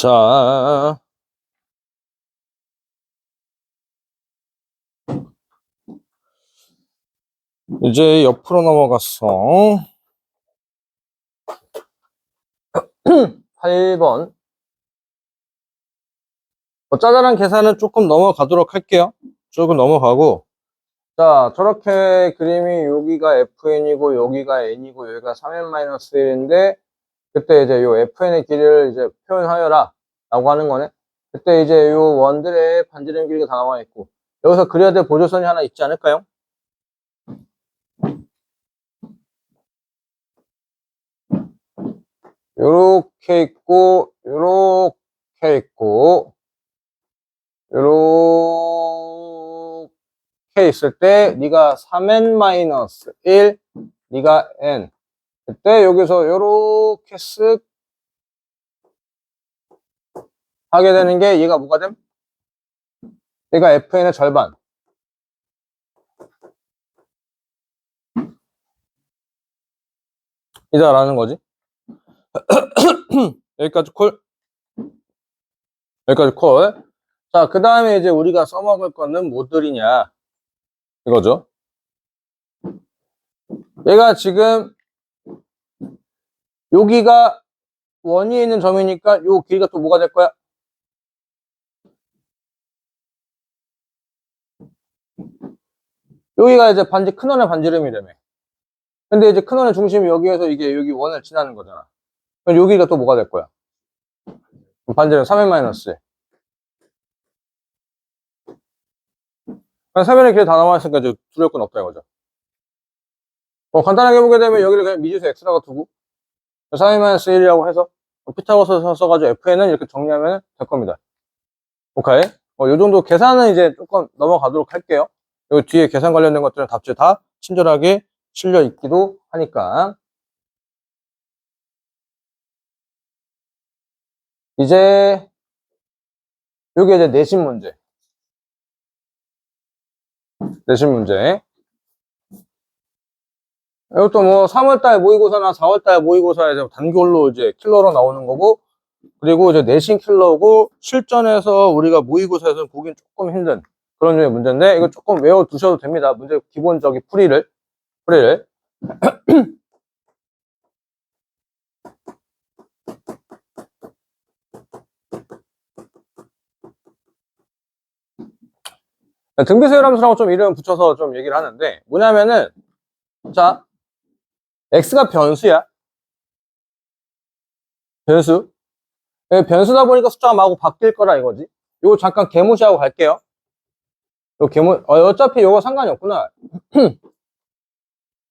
자, 이제 옆으로 넘어갔어. 8번. 짜잘한 계산은 조금 넘어가도록 할게요. 조금 넘어가고. 자, 저렇게 그림이 여기가 fn이고, 여기가 n이고, 여기가 3n-1인데, 그때 이제 요 fn의 길이를 이제 표현하여라. 라고 하는 거네. 그때 이제 요 원들의 반지름 길이가 다 나와 있고, 여기서 그려야 될 보조선이 하나 있지 않을까요? 요렇게 있고, 요렇게 있고, 요렇게 있을 때 네가 3n-1, 네가 n. 그때 여기서 요렇게 쓱 하게 되는 게 얘가 뭐가 됨? 얘가 fn의 절반. 이다라는 거지. 여기까지 콜. 여기까지 콜. 자, 그 다음에 이제 우리가 써먹을 거는 뭐들이냐. 이거죠. 얘가 지금 여기가 원위에 있는 점이니까 요 길이가 또 뭐가 될 거야? 여기가 이제 큰원의 반지름이라며. 근데 이제 큰원의 중심이 여기에서 이게 여기 원을 지나는 거잖아. 그럼 여기가 또 뭐가 될 거야? 반지름 3n-1. 3n의 길이 다 나와 있으니까 이제 두려울 건 없다 이거죠. 간단하게 보게 되면 여기를 그냥 미지수 x라고 두고 3n-1이라고 해서 피타고라스 써가지고 fn은 이렇게 정리하면 될 겁니다. 오케이. 요 정도 계산은 이제 조금 넘어가도록 할게요. 요 뒤에 계산 관련된 것들은 답지 다 친절하게 실려 있기도 하니까. 이제 요게 이제 내신 문제. 내신 문제. 이것도 뭐 3월달 모의고사나 4월달 모의고사에 단골로 이제 킬러로 나오는 거고, 그리고 이제 내신 킬러고, 실전에서 우리가 모의고사에서는 보긴 조금 힘든 그런 류의 문제인데, 이거 조금 외워두셔도 됩니다. 문제 기본적인 풀이를. 등비수열 함수라고 좀 이름 붙여서 좀 얘기를 하는데, 뭐냐면은, 자, x가 변수야. 변수. 변수다 보니까 숫자가 마구 바뀔 거라 이거지. 요거 잠깐 개무시하고 갈게요. 요 어차피 요거 상관이 없구나.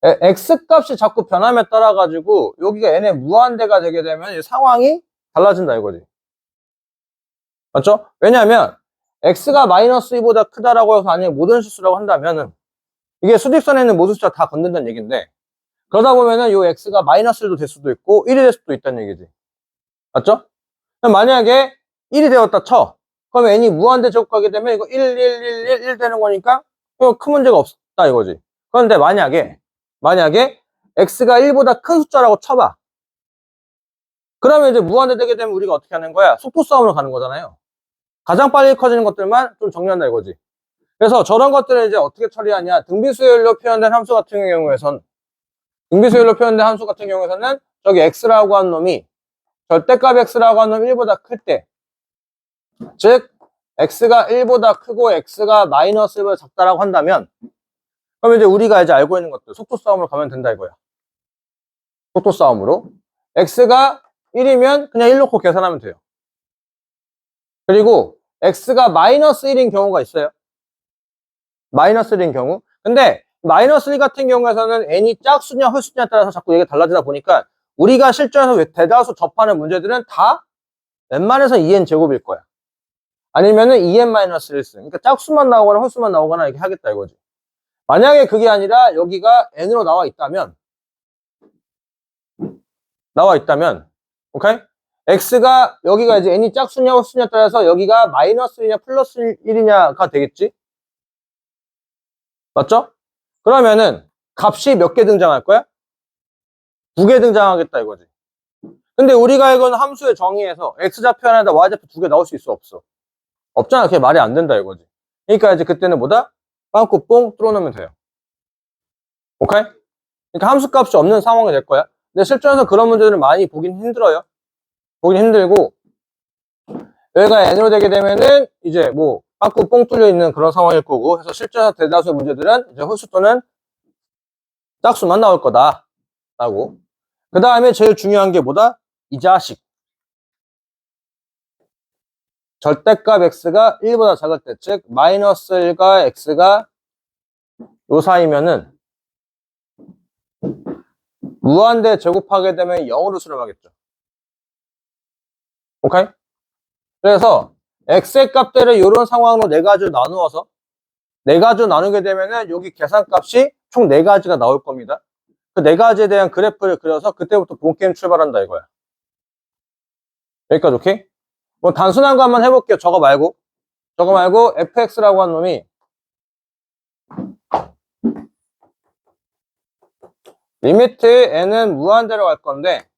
x 값이 자꾸 변함에 따라 가지고 여기가 n의 무한대가 되게 되면 상황이 달라진다 이거지. 맞죠? 왜냐하면 x가 -2보다 크다라고 해서 아니면 모든 실수라고 한다면은 이게 수직선에 있는 모든 숫자 다 건든다는 얘기인데, 그러다 보면은 요 x가 -1도 될 수도 있고 1이 될 수도 있다는 얘기지. 맞죠? 만약에 1이 되었다 쳐. 그러면 n이 무한대 제곱하게 되면 이거 1, 1, 1, 1, 1 되는 거니까 이거 큰 문제가 없다 이거지. 그런데 만약에 x가 1보다 큰 숫자라고 쳐봐. 그러면 이제 무한대 되게 되면 우리가 어떻게 하는 거야? 속도 싸움으로 가는 거잖아요. 가장 빨리 커지는 것들만 좀 정리한다 이거지. 그래서 저런 것들을 이제 어떻게 처리하냐? 등비수열로 표현된 함수 같은 경우에선 저기 x라고 한 놈이 절대값 x라고 한 놈이 1보다 클 때, 즉 x가 1보다 크고 x가 -1보다 작다라고 한다면, 그럼 이제 우리가 이제 알고 있는 것들 속도 싸움으로 가면 된다 이거야. 속도 싸움으로. x가 1이면 그냥 1 놓고 계산하면 돼요. 그리고 x가 -1인 경우가 있어요. -1인 경우. 근데 -1 같은 경우에서는 n이 짝수냐 홀수냐에 따라서 자꾸 얘기가 달라지다 보니까 우리가 실전에서 대다수 접하는 문제들은 다 웬만해서 2n 제곱일 거야. 아니면은 2n-1 그러니까 짝수만 나오거나 홀수만 나오거나 이렇게 하겠다 이거지. 만약에 그게 아니라 여기가 n으로 나와 있다면, 오케이? x가 여기가 이제 n이 짝수냐 홀수냐에 따라서 여기가 -1이냐 플러스 1이냐가 되겠지? 맞죠? 그러면은 값이 몇 개 등장할 거야? 2개 등장하겠다 이거지. 근데 우리가 알고는 함수의 정의에서 x좌표 하나에다 y좌표 2개 나올 수 있어, 없어? 없잖아. 그게 말이 안 된다 이거지. 그러니까 이제 그때는 뭐다? 빵꾸 뽕 뚫어놓으면 돼요. 오케이? 그러니까 함수 값이 없는 상황이 될 거야. 근데 실전에서 그런 문제들을 많이 보긴 힘들어요. 보긴 힘들고, 여기가 n으로 되게 되면은 이제 뭐 빵꾸 뽕 뚫려 있는 그런 상황일 거고, 그래서 실전에서 대다수의 문제들은 이제 홀수 또는 짝수만 나올 거다 라고. 그 다음에 제일 중요한 게 뭐다? 이 자식. 절대값 x가 1보다 작을 때, 즉 마이너스 1과 x가 요 사이면은 무한대 제곱하게 되면 0으로 수렴하겠죠. 오케이? 그래서 x의 값들을 이런 상황으로 4가지로 나누어서 4가지로 나누게 되면은 여기 계산값이 총 4가지가 나올 겁니다. 그 4가지에 대한 그래프를 그려서 그때부터 본게임 출발한다 이거야. 여기까지 오케이? 뭐 단순한 거 한번 해볼게요. 저거 말고 fx라고 한 놈이 리미트 n은 무한대로 갈 건데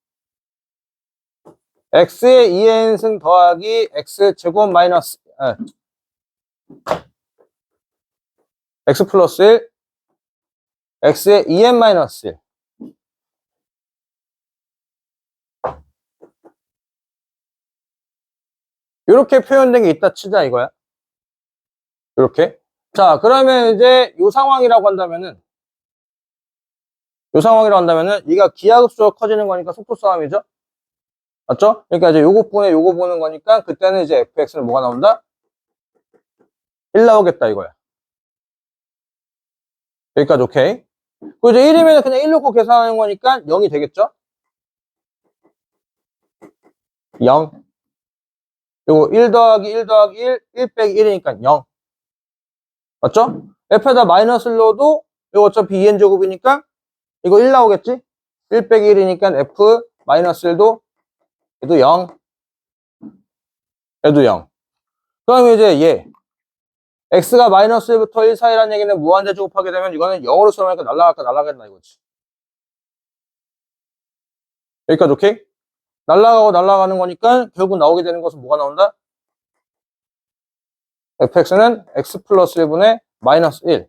x의 2n승 더하기 x제곱 마이너스 x 플러스 1 x의 2n 마이너스 1 이렇게 표현된 게 있다 치자 이거야. 이렇게. 자, 그러면 이제 요 상황이라고 한다면은 얘가 기하급수로 커지는 거니까 속도 싸움이죠. 맞죠? 그러니까 이제 요거 보는 거니까 그때는 이제 fx는 뭐가 나온다? 1 나오겠다 이거야. 여기까지 오케이. 그리고 이제 1이면 그냥 1 놓고 계산하는 거니까 0이 되겠죠? 0. 요거 1 더하기 1 더하기 1 빼기 1이니까 0. 맞죠? f에다 마이너스를 넣어도 이거 어차피 2n 제곱이니까 이거 1 나오겠지? 1 빼기 1이니까 f 마이너스 1도 얘도 0. 얘도 0. 그럼 이제 얘 x가 마이너스 1부터 1 사이라는 얘기는 무한대 제곱하게 되면 이거는 0으로 수렴하니까 날라가겠나 이거지. 여기까지 오케이? 날라가는 거니까 결국 나오게 되는 것은 뭐가 나온다? fx는 x 플러스 1분의 마이너스 1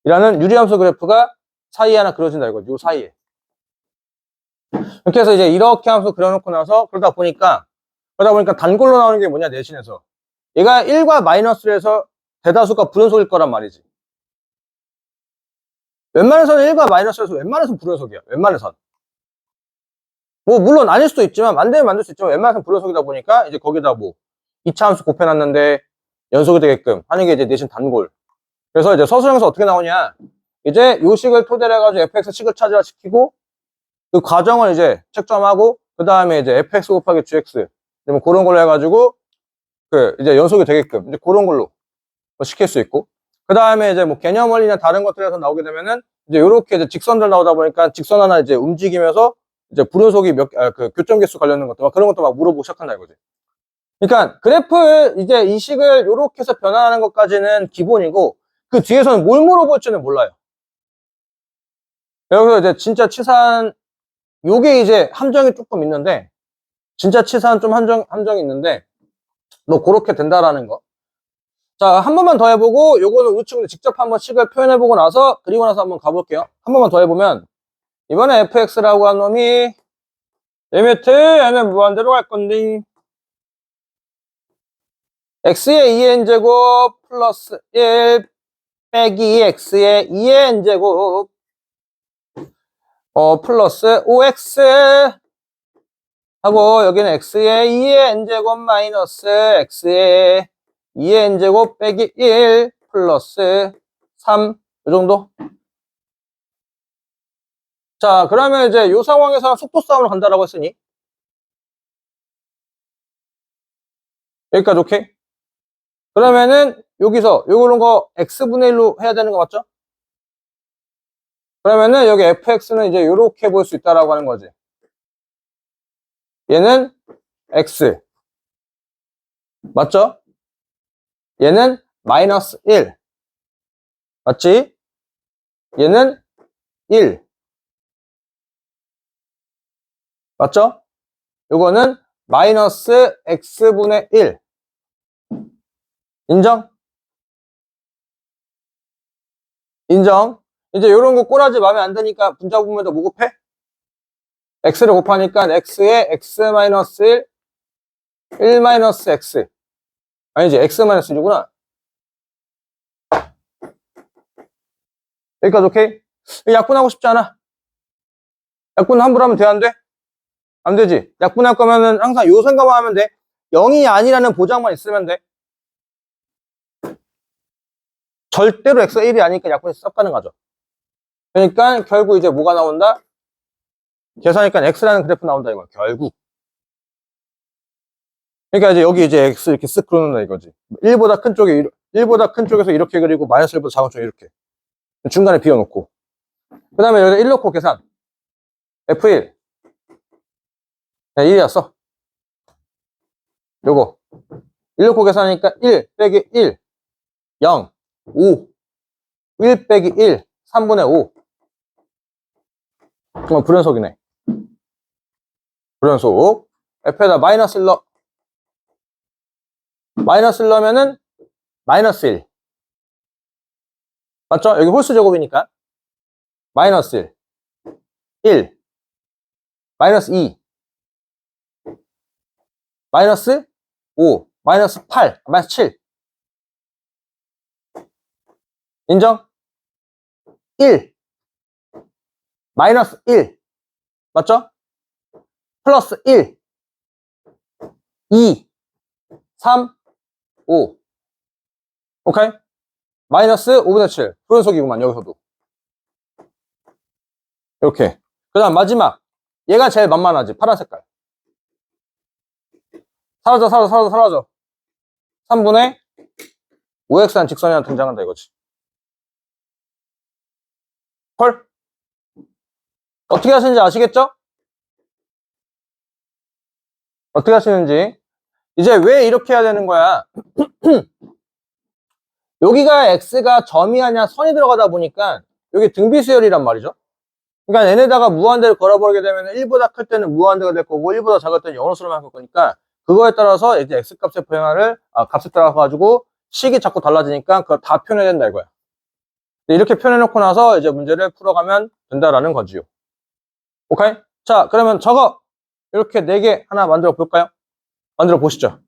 이라는 유리함수 그래프가 사이에 하나 그려진다 이거지. 요 사이에. 이렇게 해서 이제 이렇게 함수 그려놓고 나서 그러다 보니까 단골로 나오는 게 뭐냐 내신에서 얘가 1과 마이너스를 해서 대다수가 불연속일 거란 말이지. 웬만해서는 1과 마이너스에서 웬만해서는 불연속이야. 웬만해선. 뭐 물론 아닐 수도 있지만 만들 수 있지만 웬만해서는 불연속이다 보니까 이제 거기다 뭐 2차 함수 곱해놨는데 연속이 되게끔 하는 게 이제 내신 단골. 그래서 이제 서술형에서 어떻게 나오냐 이제 요 식을 토대로 해가지고 fx 식을 차지시키고 그 과정을 이제 책점하고 그 다음에 이제 fx 곱하기 gx 뭐 그런 걸로 해가지고 그 이제 연속이 되게끔 이제 그런 걸로 시킬 수 있고 그 다음에 이제 뭐 개념 원리나 다른 것들에서 나오게 되면은 이제 요렇게 이제 직선들 나오다 보니까 직선 하나 이제 움직이면서 이제 불연속이 그 교점 개수 관련된 것들 그런 것도 막 물어보고 시작한다 이거지. 그러니까 그래프 이제 이 식을 요렇게 해서 변화하는 것까지는 기본이고 그 뒤에서는 뭘 물어볼지는 몰라요. 여기서 이제 진짜 치사한 요게 이제 함정이 조금 있는데 진짜 치사한 좀 함정이 있는데 뭐 그렇게 된다라는 거. 자, 한 번만 더 해보고 요거는 우리 친구들 직접 한번 식을 표현해보고 나서 그리고 나서 한번 가볼게요. 한 번만 더 해보면 이번에 fx라고 한 놈이 리미트 n은 무한대로 갈 건데 x의 2n제곱 플러스 1 빼기 x의 2n제곱 플러스 5x 하고 여기는 x의 2n제곱 마이너스 x의 2n제곱 빼기 1 플러스 3 이 정도? 자, 그러면 이제 이 상황에서는 속도 싸움으로 간다라고 했으니 여기까지 오케이? 그러면은 여기서 요런 거 x분의 1로 해야 되는 거 맞죠? 그러면은 여기 fx는 이제 요렇게 볼 수 있다라고 하는 거지. 얘는 x 맞죠? 얘는 마이너스 1 맞지? 얘는 1. 맞죠? 요거는 마이너스 x분의 1. 인정? 인정? 이제 요런 거 꼬라지 마음에 안 드니까 분자 부분에다 뭐 곱해? x를 곱하니까 x에 x 마이너스 1, 1 마이너스 x. 아니지, x 마이너스 1이구나. 여기까지 오케이? 약분하고 싶지 않아? 약분 함부로 하면 돼, 안 돼? 안 되지. 약분할 거면은 항상 요 생각만 하면 돼. 0이 아니라는 보장만 있으면 돼. 절대로 x가 1이 아니니까 약분이 썩 가능하죠. 그러니까 결국 이제 뭐가 나온다? 계산하니까 x라는 그래프 나온다 이거야. 결국. 그러니까 이제 여기 이제 x 이렇게 쓱 그려놓는다 이거지. 1보다 큰 쪽에 1보다 큰 쪽에서 이렇게 그리고 마이너스 1보다 작은 쪽에 이렇게. 중간에 비워놓고. 그 다음에 여기다 1 넣고 계산. F1. 1이었어. 요거. 1 넣고 계산하니까 1 빼기 1. 0. 5. 1 빼기 1. 3분의 5. 그럼 불연속이네. 불연속. F에다 마이너스 1 넣어. 마이너스 1 넣으면은 마이너스 1. 맞죠? 여기 홀수 제곱이니까. 마이너스 1. 1. 마이너스 2. 마이너스 5. 마이너스 8. 마이너스 7. 인정? 1. 마이너스 1. 맞죠? 플러스 1. 2. 3. 5. 오케이? 마이너스 5분의 7. 불연속이구만, 여기서도. 이렇게. 그 다음 마지막. 얘가 제일 만만하지. 파란 색깔. 사라져. 3분의 5x라는 직선이 하나 등장한다 이거지. 헐? 어떻게 하시는지 아시겠죠? 어떻게 하시는지. 이제 왜 이렇게 해야 되는 거야? 여기가 x가 점이 아니라 선이 들어가다 보니까 여기 등비수열이란 말이죠. 그러니까 n에다가 무한대를 걸어버리게 되면 1보다 클 때는 무한대가 될 거고 1보다 작을 때는 0으로 수렴할 거니까 그거에 따라서 이제 x값의 변화를 값에 따라 가지고 식이 자꾸 달라지니까 그걸 다 표현해야 된다 이거야. 이렇게 표현해 놓고 나서 이제 문제를 풀어가면 된다라는 거지요. 오케이? 자, 그러면 저거 이렇게 4개 하나 만들어 볼까요? 만들어 보시죠.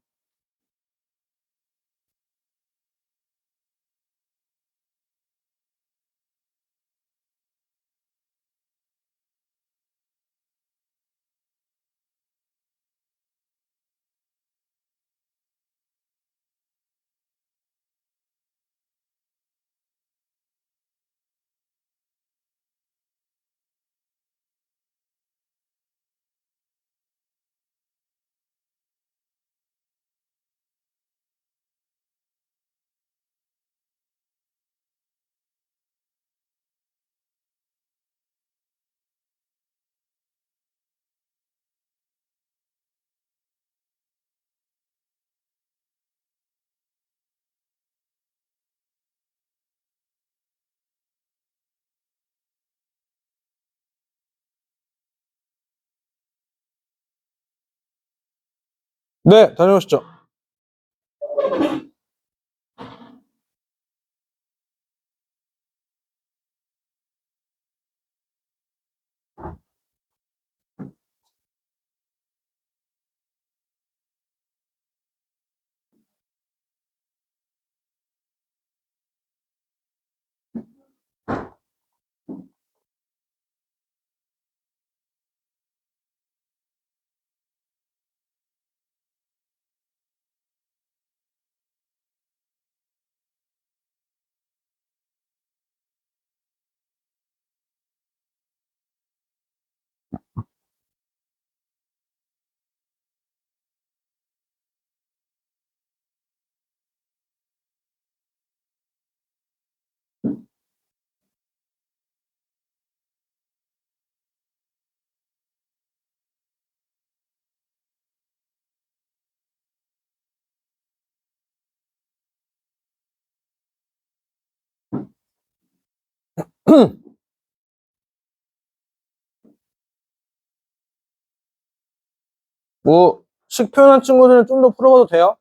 네, 다녀오시죠. 뭐, 식 표현한 친구들은 좀 더 풀어봐도 돼요?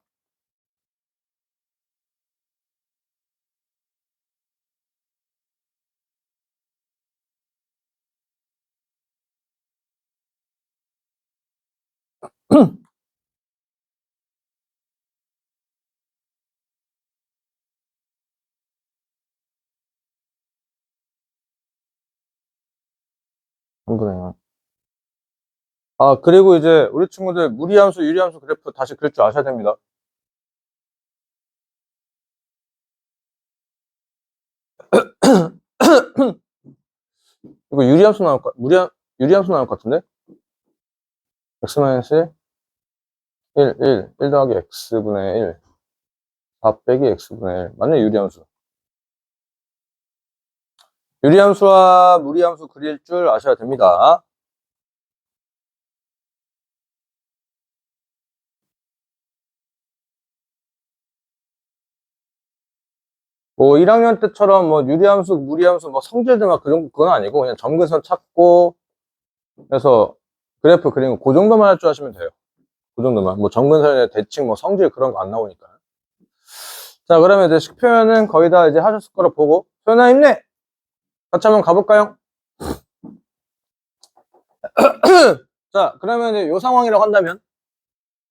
안 그래요. 아, 그리고 이제 우리 친구들 무리함수, 유리함수 그래프 다시 그릴 줄 아셔야 됩니다. 이거 유리함수 나올 것, 유리함수 나올 것 같은데? x-1, 1 더하기 x분의 1. 4 빼기 x분의 1. 맞네, 유리함수. 유리함수와 무리함수 그릴 줄 아셔야 됩니다. 뭐 1학년 때처럼 뭐 유리함수, 무리함수, 뭐 성질들 막 그건 아니고 그냥 점근선 찾고 그래서 그래프 그리고 그 정도만 할 줄 아시면 돼요. 그 정도만. 뭐 점근선의 대칭, 뭐 성질 그런 거 안 나오니까. 자, 그러면 이제 식표현은 거의 다 이제 하셨을 거라 보고. 소연아 힘내! 같이 한번 가볼까요? 자, 그러면 이제 요 상황이라고 한다면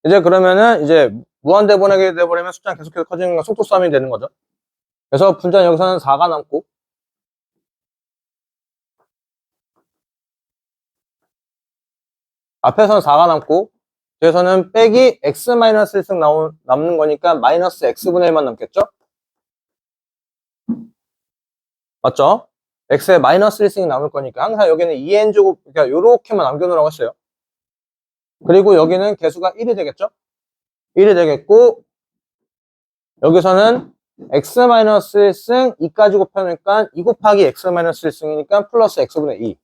이제 그러면은 이제 무한대분하게 돼버리면 숫자는 계속해서 커지는 건 속도 싸움이 되는 거죠. 그래서 분자 여기서는 4가 남고 앞에서는 4가 남고 뒤에서는 빼기 x-1승 남는 거니까 마이너스 x분의 1만 남겠죠? 맞죠? x에 마이너스 1승이 남을 거니까 항상 여기는 2n제곱 그러니까 요렇게만 남겨놓으라고 했어요. 그리고 여기는 개수가 1이 되겠죠? 1이 되겠고 여기서는 x-1승 2까지 곱하니까 2 곱하기 x-1승이니까 플러스 x분의 2.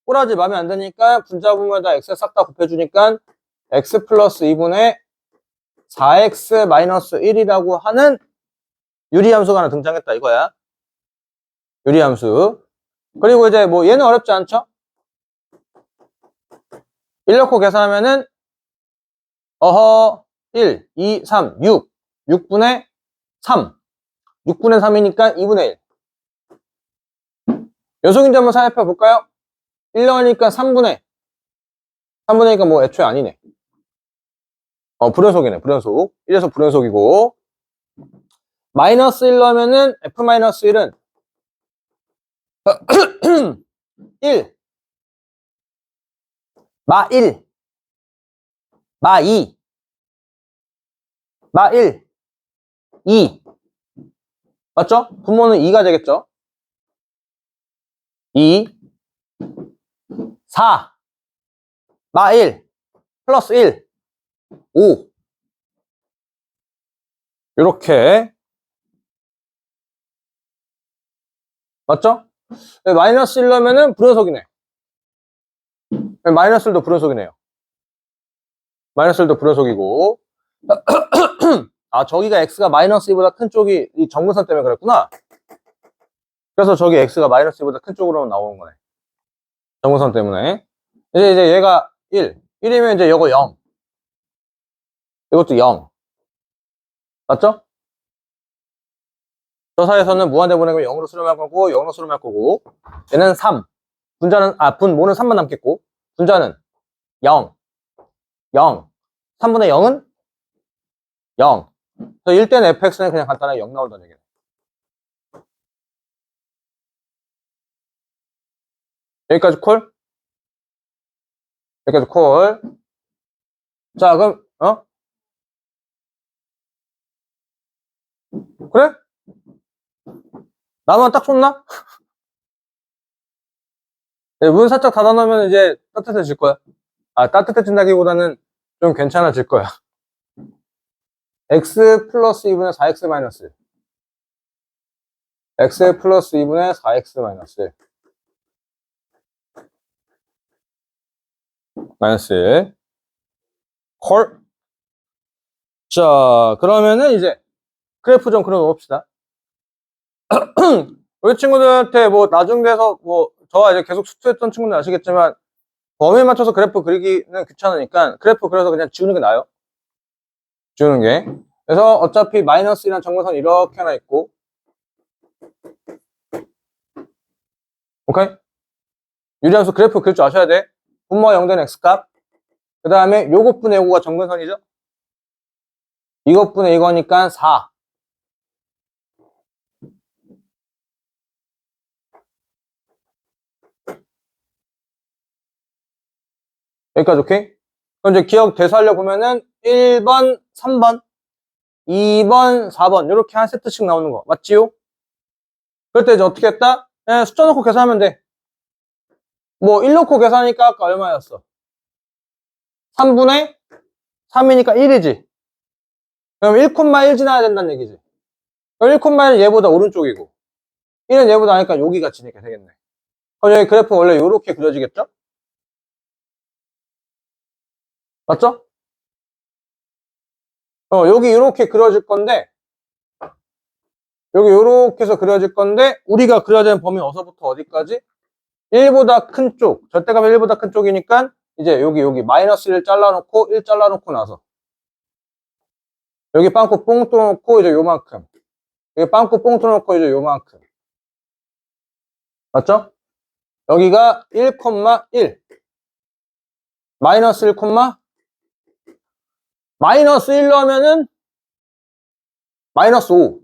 꼬라지 마음에 안 드니까 분자분모에다 x 싹 다 곱해주니까 x 플러스 2분의 4x 마이너스 1이라고 하는 유리함수가 하나 등장했다 이거야. 유리함수. 그리고 이제 뭐 얘는 어렵지 않죠? 1 넣고 계산하면은 1, 2, 3, 6. 6분의 3. 6분의 3이니까 2분의 1. 연속인지 한번 살펴 볼까요? 1 넣으니까 3분의 3분의니까 뭐 애초에 아니네. 불연속이네. 불연속. 1에서 불연속이고 마이너스 1 넣으면은 f-1은 1 마 1 마 2 마 1 2 맞죠? 분모는 2가 되겠죠? 2 4 마 1 플러스 1 5 요렇게 맞죠? 마이너스 1 넣으면은 불연속이네. 마이너스 1도 불연속이네요. 마이너스 1도 불연속이고 아 저기가 x가 마이너스 2보다 큰 쪽이 이 정근선 때문에 그랬구나. 그래서 저기 x가 마이너스 2보다 큰 쪽으로 나오는 거네. 정근선 때문에. 이제 얘가 1이면 이제 이거 0. 이것도 0. 맞죠? 저 사이에서는 무한대분하면 0으로 수렴할 거고 0으로 수렴할 거고 얘는 3. 분모는 3만 남겠고 분자는 0. 0. 3분의 0은 0. 그래서 1된 fx는 그냥 간단하게 0 나온다는 얘기예요. 여기까지 콜? 여기까지 콜. 자, 그럼, 그래? 나만 딱 좋나? 문 살짝 닫아놓으면 이제 따뜻해질 거야. 아, 따뜻해진다기보다는 좀 괜찮아질 거야. x 플러스 2분의 4x 마이너스 1. x 플러스 2분의 4x 마이너스 1. 마이너스 1. 콜. 자, 그러면은 이제 그래프 좀 그려봅시다. 우리 친구들한테 뭐 나중 돼서 뭐 저와 이제 계속 수투했던 친구들 아시겠지만 범위에 맞춰서 그래프 그리기는 귀찮으니까 그래프 그려서 그냥 지우는 게 나아요. 지우는 게. 그래서 어차피 마이너스 1이라는 정근선 이렇게 하나 있고, 오케이? 유리함수 그래프 그릴 줄 아셔야 돼. 분모가 0 되는 x값. 그 다음에 요것분의 요거가 정근선이죠. 이것분의 이거니까 4. 여기까지 오케이? 그럼 이제 기억 대수하려 보면은 1번, 3번, 2번, 4번 이렇게 한 세트씩 나오는 거 맞지요? 그럴 때 이제 어떻게 했다? 그냥 숫자 넣고 계산하면 돼. 뭐 1 넣고 계산하니까 아까 얼마였어? 3분의 3이니까 1이지. 그럼 1,1 지나야 된다는 얘기지. 그럼 1,1은 얘보다 오른쪽이고 1은 얘보다 아니까 여기가 지니까 되겠네. 그럼 여기 그래프 원래 이렇게 그려지겠죠? 맞죠? 여기 이렇게 그려질 건데 여기 이렇게 해서 그려질 건데 우리가 그려야 되는 범위 어디서부터 어디까지? 1보다 큰 쪽, 절대값이 1보다 큰 쪽이니까 이제 여기 마이너스 1 잘라놓고 1 잘라놓고 나서 여기 빵꾸 뽕 뚫어놓고 이제 요만큼, 여기 빵꾸 뽕 뚫어놓고 이제 요만큼, 맞죠? 여기가 1,1 마이너스 1, 마이너스 1로 하면은 마이너스 5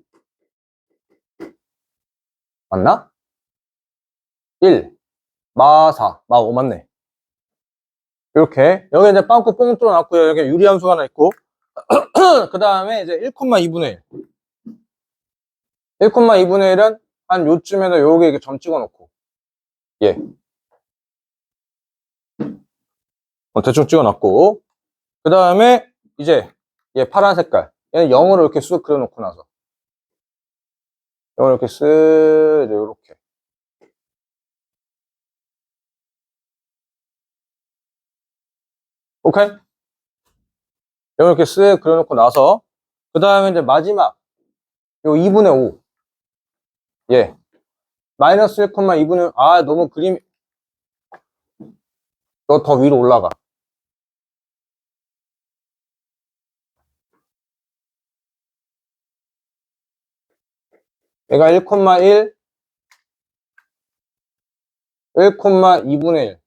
맞나? 1 마 4 마 5 맞네. 이렇게 여기 이제 빵꾸 뽕 뚫어놨고요. 여기 유리함수 하나 있고 그 다음에 이제 1,2분의 1 1,2분의 1은 한 요쯤에다 요게 이렇게 점 찍어놓고 예 대충 찍어놨고 그 다음에 이제 얘 파란 색깔 얘는 0으로 이렇게 쑥 그려놓고 나서 0으로 이렇게 쓱 이제 요렇게 오케이? 0으로 이렇게 쓱 그려놓고 나서 그 다음에 이제 마지막 요 2분의 5 예 마이너스 1,2분의 아 너무 그림이 너 더 위로 올라가 얘가 1,1 1,2분의 1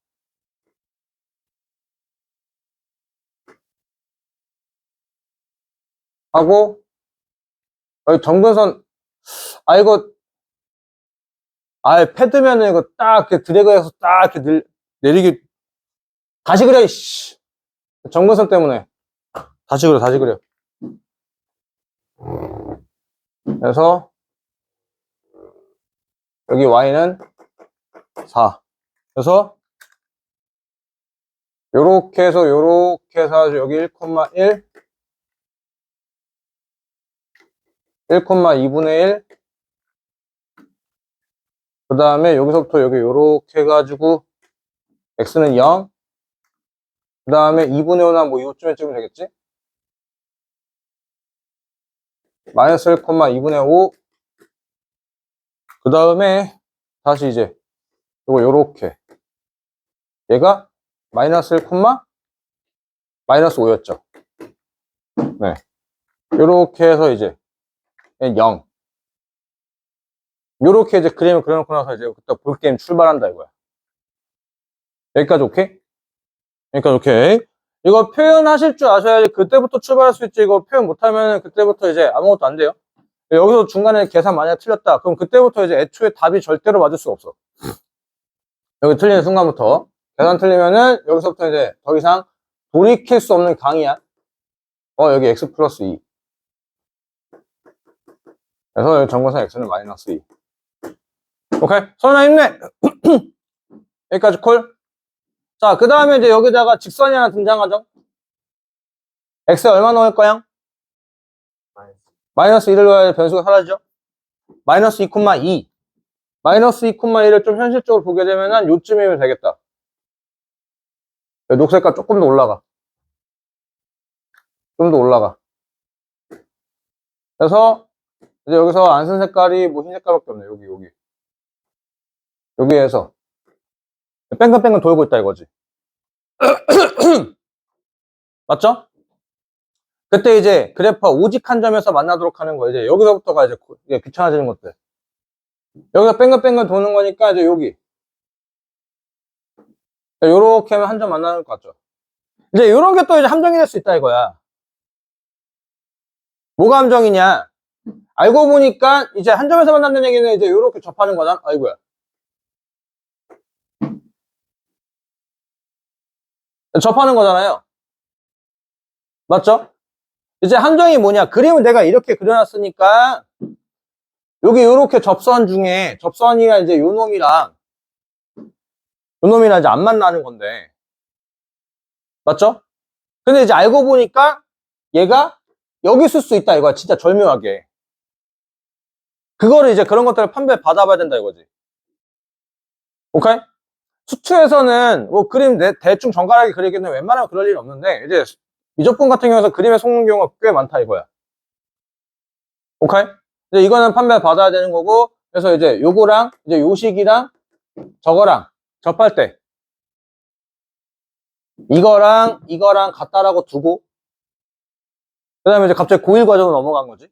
하고 여기 정근선 아 이거 패드면은 이거 딱 이렇게 드래그해서 딱 이렇게 내리기 다시 그려 이씨 정근선 때문에 다시 그려 그래서 여기 y는 4 그래서 요렇게 해서 여기 1,1 1,2분의 1 그 다음에 여기서부터 여기 요렇게 해가지고 x는 0 그 다음에 2분의 5나 뭐 이쯤에 찍으면 되겠지? 마이너스 1,2분의 5 그 다음에 다시 이제 요거 요렇게 얘가 마이너스 1, 마이너스 5였죠 네 요렇게 해서 이제 0 요렇게 이제 그림을 그려놓고 나서 이제 그때 볼게임 출발한다 이거야 여기까지 오케이? 여기까지 오케이 이거 표현하실 줄 아셔야지 그때부터 출발할 수 있지 이거 표현 못하면 그때부터 이제 아무것도 안 돼요 여기서 중간에 계산 만약 틀렸다 그럼 그때부터 이제 애초에 답이 절대로 맞을 수가 없어 여기 틀리는 순간부터 계산 틀리면은 여기서부터 이제 더 이상 돌이킬 수 없는 강이야 여기 x 플러스 2 그래서 여기 정근선 x는 마이너스 2 오케이 선아 힘내 여기까지 콜 자 그 다음에 이제 여기다가 직선이 하나 등장하죠 x에 얼마 넣을 거야? 마이너스 2를 넣어야 변수가 사라지죠 마이너스 2,2 마이너스 2,1을 좀 현실적으로 보게 되면 요쯤이면 되겠다 녹색깔 조금 더 올라가 좀 더 올라가 그래서 이제 여기서 안 쓴 색깔이 뭐 흰 색깔밖에 없네. 여기에서 뺑글뺑글 돌고 있다 이거지. 맞죠? 그때 이제 그래프가 오직 한 점에서 만나도록 하는 거. 이제 여기서부터가 이제 귀찮아지는 것들. 여기가 뺑글뺑글 도는 거니까 이제 여기. 요렇게 하면 한 점 만나는 것 같죠? 이제 요런 게 또 이제 함정이 될 수 있다 이거야. 뭐가 함정이냐? 알고 보니까 이제 한 점에서 만난다는 얘기는 이제 요렇게 접하는 거잖아. 아이고야. 접하는 거잖아요. 맞죠? 이제 함정이 뭐냐? 그림을 내가 이렇게 그려놨으니까 여기 요렇게 접선 중에 접선이랑 이제 요 놈이랑 이제 안 만나는 건데. 맞죠? 근데 이제 알고 보니까 얘가 여기 있을 수 있다 이거야. 진짜 절묘하게. 그거를 이제 그런 것들을 판별 받아봐야 된다 이거지. 오케이? 수투에서는 뭐 그림 대충 정갈하게 그리기는 웬만하면 그럴 일은 없는데 이제 미적분 같은 경우에서 그림에 속는 경우가 꽤 많다 이거야. 오케이? 이제 이거는 판별 받아야 되는 거고 그래서 이제 요거랑 이제 요식이랑 저거랑 접할 때 이거랑 같다라고 두고 그 다음에 이제 갑자기 고1 과정으로 넘어간 거지.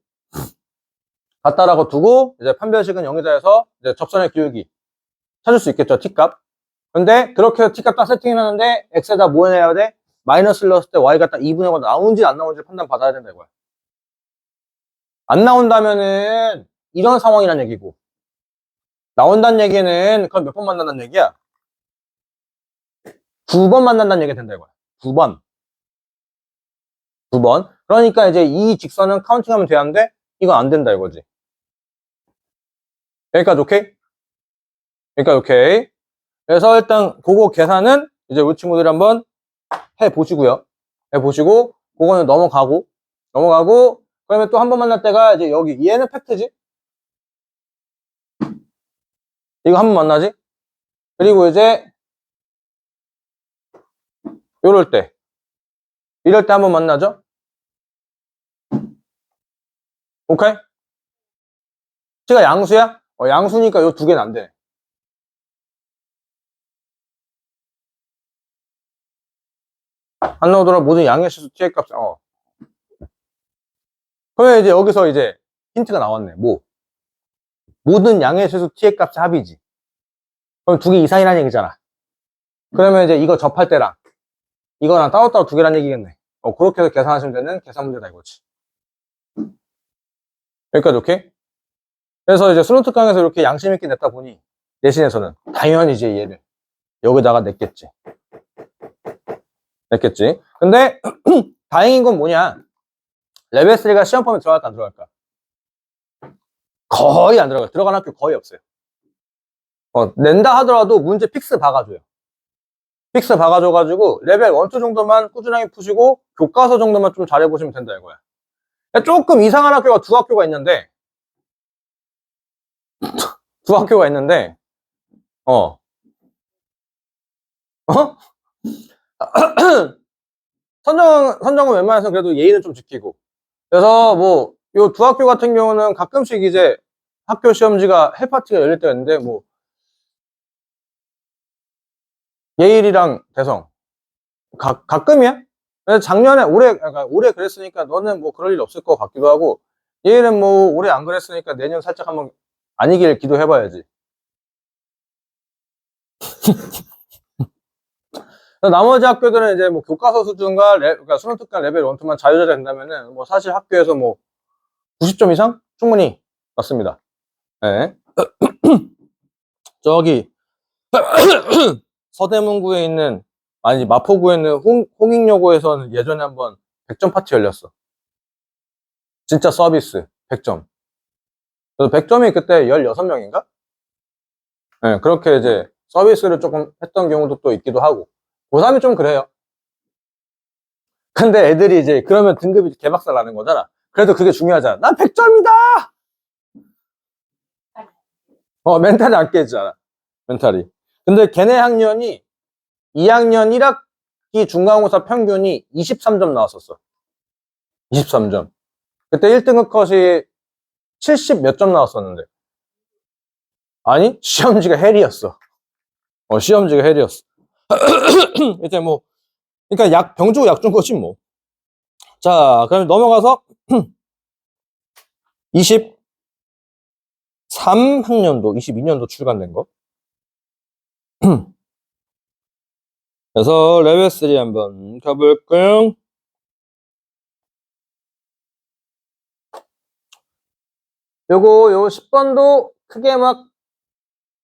같다라고 두고 이제 판별식은 0이다 해서 이제 접선의 기울기 찾을 수 있겠죠. t값. 근데 그렇게 해서 t값 딱 세팅해놨는데 x에다 뭐 해야 돼? 마이너스를 넣었을 때 y가 딱 2분의 5 나오는지 안 나오는지 판단 받아야 된다 이거야. 안 나온다면은 이런 상황이란 얘기고 나온다는 얘기는 그건 몇 번 만난다는 얘기야? 9번 만난다는 얘기가 된다 이거야. 9번. 그러니까 이제 이 직선은 카운팅하면 되는데 이건 안 된다 이거지. 여기까지 오케이? 여기까지 오케이. 그래서 일단 그거 계산은 이제 우리 친구들이 한번 해보시고요. 해보시고 그거는 넘어가고 그러면 또 한 번 만날 때가 이제 여기 얘는 팩트지? 이거 한 번 만나지? 그리고 이제 이럴 때 한 번 만나죠? 오케이? 제가 양수야? 양수니까 요 두 개는 안 돼. 안 나오더라 모든 양의 실수 t의 값. 그러면 이제 여기서 이제 힌트가 나왔네. 모든 양의 실수 t의 값의 합이지. 그럼 두 개 이상이라는 얘기잖아. 그러면 이제 이거 접할 때랑 이거랑 따로따로 두 개란 얘기겠네. 그렇게 해서 계산하시면 되는 계산 문제다 이거지. 여기까지 오케이? 그래서 이제 수능 특강에서 이렇게 양심 있게 냈다 보니 내신에서는 당연히 이제 얘를 여기다가 냈겠지. 근데 다행인 건 뭐냐? 레벨 3가 시험 폼에 들어갈까 안 들어갈까? 거의 안 들어가요. 들어간 학교 거의 없어요. 낸다 하더라도 문제 픽스 박아줘요. 픽스 박아줘가지고 레벨 1, 2 정도만 꾸준하게 푸시고 교과서 정도만 좀 잘해보시면 된다 이거야. 조금 이상한 학교가 두 학교가 있는데 어? 선정은 웬만해서 그래도 예의는 좀 지키고 그래서 뭐 요 두 학교 같은 경우는 가끔씩 이제 학교 시험지가 헬파티가 열릴 때가 있는데 뭐 예일이랑 대성 가끔이야? 작년에 올해 그랬으니까 너는 뭐 그럴 일 없을 것 같기도 하고 예일은 뭐 올해 안 그랬으니까 내년 살짝 한번 아니길 기도해봐야지. 나머지 학교들은 이제 뭐 교과서 수준과 그러니까 수능 특강 레벨 1, 2만 자유자재 된다면은 뭐 사실 학교에서 뭐 90점 이상 충분히 맞습니다. 네. 저기 서대문구에 있는 마포구에 있는 홍익여고에서는 예전에 한번 100점 파티 열렸어. 진짜 서비스 100점. 그래서 100점이 그때 16명인가? 네, 그렇게 이제 서비스를 조금 했던 경우도 또 있기도 하고 고3이 좀 그래요. 근데 애들이 이제 그러면 등급이 개박살 나는 거잖아. 그래도 그게 중요하잖아. 난 100점이다! 멘탈이 안 깨지잖아. 멘탈이. 근데 걔네 학년이 2학년 1학기 중간고사 평균이 23점 나왔었어. 23점. 그때 1등급 컷이 70 몇 점 나왔었는데. 아니, 시험지가 헬이었어. 시험지가 헬이었어. 이제 뭐, 그러니까 병 주고 약 준 거지, 뭐. 자, 그럼 넘어가서 23학년도, 22년도 출간된 거. 그래서 레벨 3 한번 가볼까요? 요 10번도 크게 막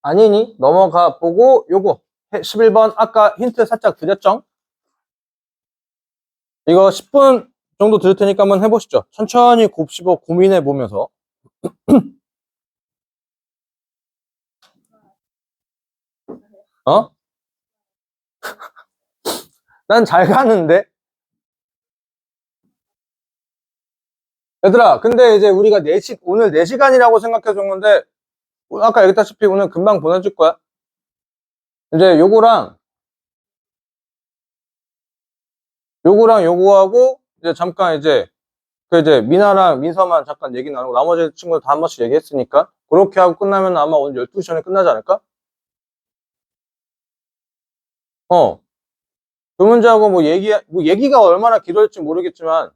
아니니 넘어가 보고 요거 11번 아까 힌트 살짝 드렸죠? 이거 10분 정도 드릴 테니까 한번 해보시죠. 천천히 곱씹어 고민해 보면서. 어? 난 잘 가는데? 얘들아, 근데 이제 우리가 오늘 4시간이라고 생각해 줬는데, 아까 얘기했다시피 오늘 금방 보내줄 거야. 이제 요거하고, 이제 잠깐 이제 미나랑 민서만 잠깐 얘기 나누고, 나머지 친구들 다 한 번씩 얘기했으니까, 그렇게 하고 끝나면 아마 오늘 12시 전에 끝나지 않을까? 그 문제하고 얘기가 얼마나 길어질지 모르겠지만,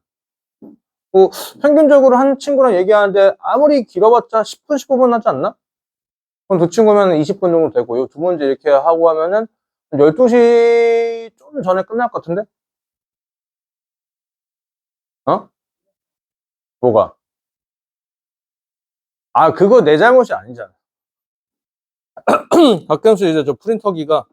뭐, 평균적으로 한 친구랑 얘기하는데 아무리 길어봤자 10분, 15분 하지 않나? 그럼 두 친구면 20분 정도 되고, 요 두 문제 이렇게 하고 하면은 12시 좀 전에 끝날 것 같은데? 어? 뭐가? 아, 그거 내 잘못이 아니잖아. 가끔씩 이제 저 프린터기가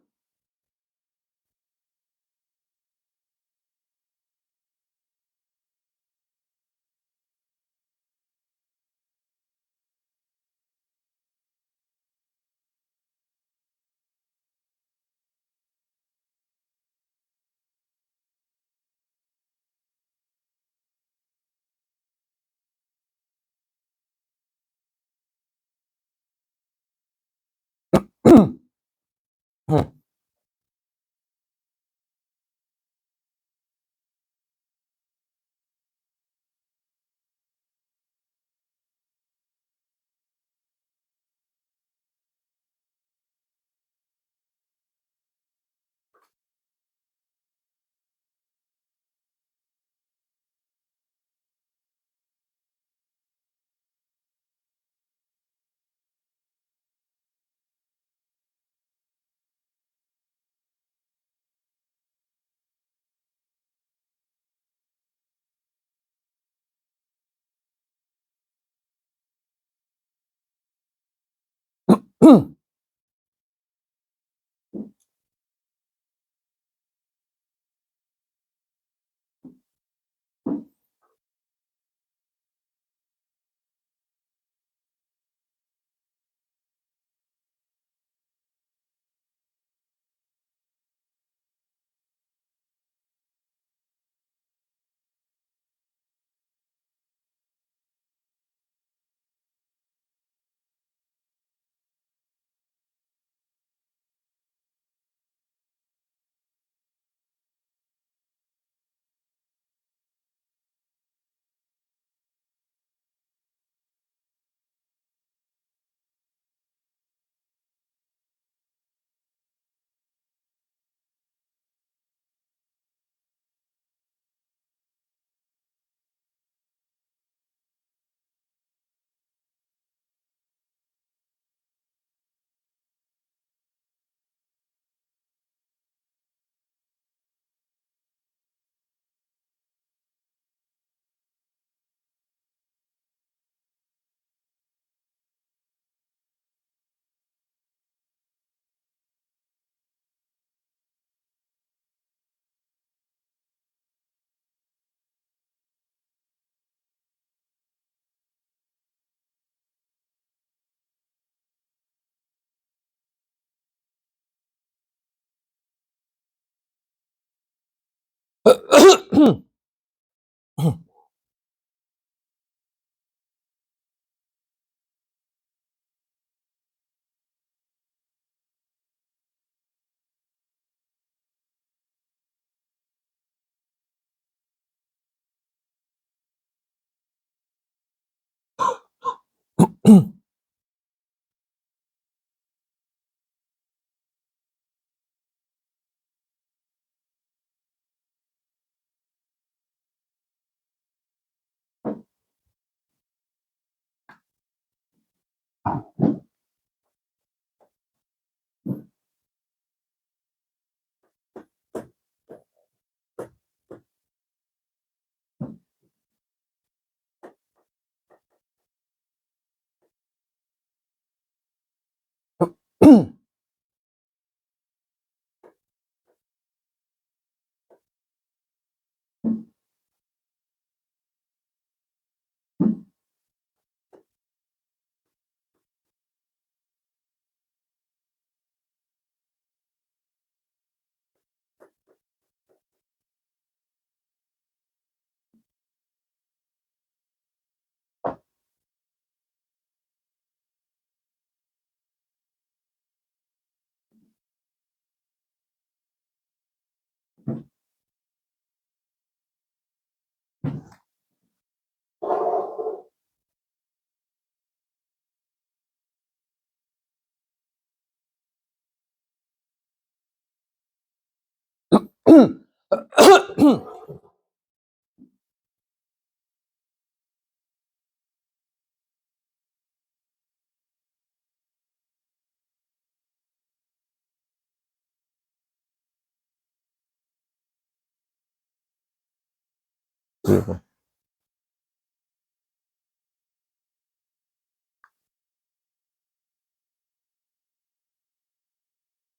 그리고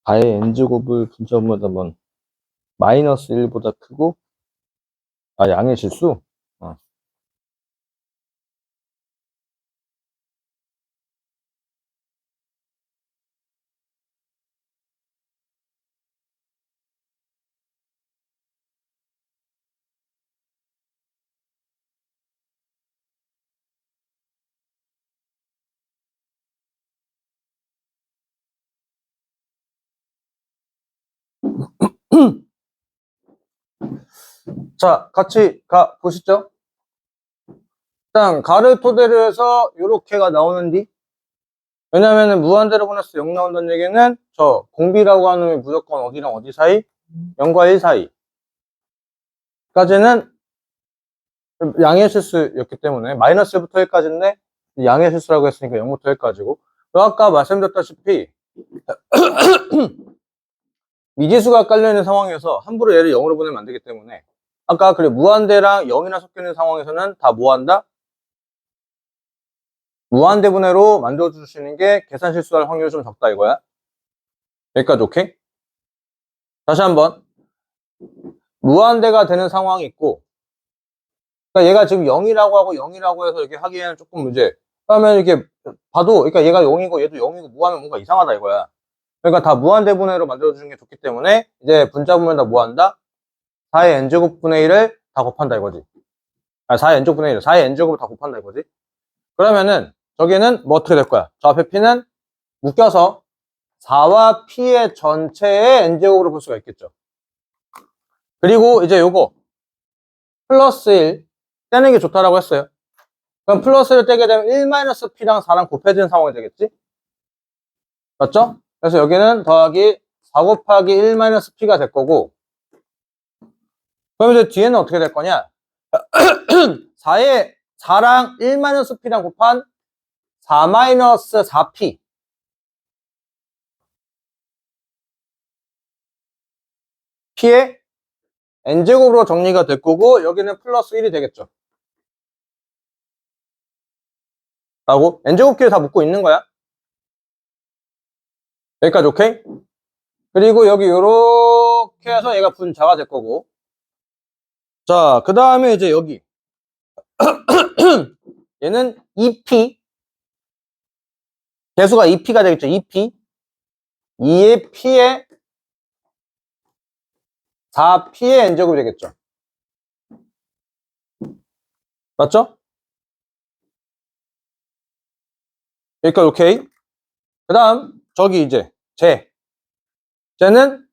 아예 n제곱을 분자분모하면 마이너스 1보다 크고, 양의 실수? 어. 자, 같이 보시죠. 일단, 가를 토대로 해서 요렇게가 나오는디, 왜냐면은 무한대로 보냈을 때 0 나온다는 얘기는 저 공비라고 하는 놈이 무조건 어디랑 어디 사이? 0과 1 사이. 까지는 양의 실수였기 때문에 마이너스 1부터 1까지인데 양의 실수라고 했으니까 0부터 1까지고, 아까 말씀드렸다시피 미지수가 깔려있는 상황에서 함부로 얘를 0으로 보내면 안 되기 때문에, 아까 그래 무한대랑 0이나 섞여있는 상황에서는 다 뭐 한다? 무한대분해로 만들어주시는 게 계산 실수할 확률이 좀 적다 이거야. 여기까지 오케이? 다시 한번, 무한대가 되는 상황이 있고, 그러니까 얘가 지금 0이라고 하고 0이라고 해서 이렇게 하기에는 조금 문제. 그러면 이렇게 봐도, 그러니까 얘가 0이고 얘도 0이고 무하면 뭔가 이상하다 이거야. 그러니까 다 무한대분해로 만들어주는 게 좋기 때문에 이제 분자분면 다 뭐 한다? 4의 n제곱분의 1을 다 곱한다 이거지. 4의 n제곱분의 1, 4의 n제곱을 다 곱한다 이거지. 그러면은 저기는 뭐 어떻게 될 거야? 저 앞에 p는 묶여서 4와 p의 전체의 n제곱으로 볼 수가 있겠죠. 그리고 이제 요거 플러스 1 떼는 게 좋다라고 했어요. 그럼 플러스를 떼게 되면 1-p랑 4랑 곱해지는 상황이 되겠지? 맞죠? 그래서 여기는 더하기 4 곱하기 1-p가 될 거고, 그럼 이제 뒤에는 어떻게 될 거냐? 4랑 1-p랑 곱한 4-4p. p의 n제곱으로 정리가 될 거고, 여기는 플러스 1이 되겠죠. 라고? n제곱끼리 다 묶고 있는 거야. 여기까지 오케이? 그리고 여기 요렇게 해서 얘가 분자가 될 거고. 자, 그 다음에 이제 여기. 얘는 2p. 개수가 2p가 되겠죠. 2p. 2의 p의 4p의 n제곱이 되겠죠. 맞죠? 여기까지 오케이? 그 다음, 저기 이제, 쟤는,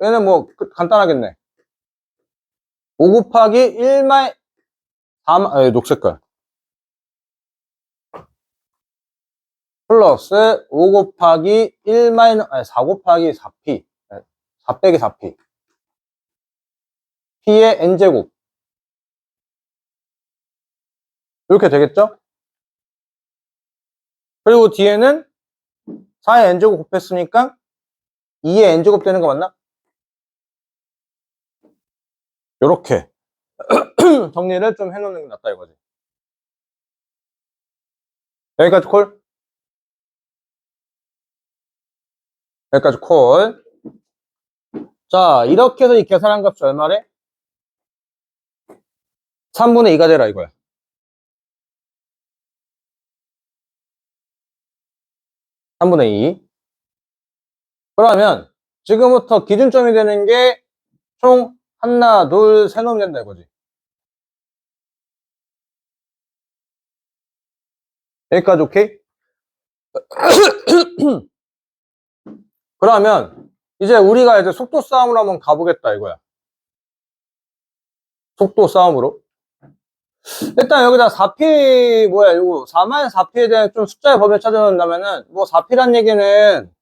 얘는 뭐, 간단하겠네. 5 곱하기 1 4, 녹색깔. 플러스 5 곱하기 1 마이너스, 아니, 4 곱하기 4p. 4 빼기 4p. p의 n제곱. 이렇게 되겠죠? 그리고 뒤에는 4의 n제곱 곱했으니까 2의 n제곱 되는 거 맞나? 요렇게 정리를 좀 해놓는 게 낫다 이거지. 여기까지 콜? 여기까지 콜. 자, 이렇게 해서 이 계산한 값이 얼마래? 3분의 2가 되라 이거야. (3분의 2) 그러면 지금부터 기준점이 되는 게 총 하나, 둘, 세 놈이 된다 이거지. 여기까지 오케이? 그러면 이제 우리가 이제 속도 싸움을 한번 가보겠다 이거야. 속도 싸움으로. 일단 여기다 4p 뭐야 이거 4-4p에 대한 좀 숫자의 범위를 찾아낸다면은 뭐 4p란 얘기는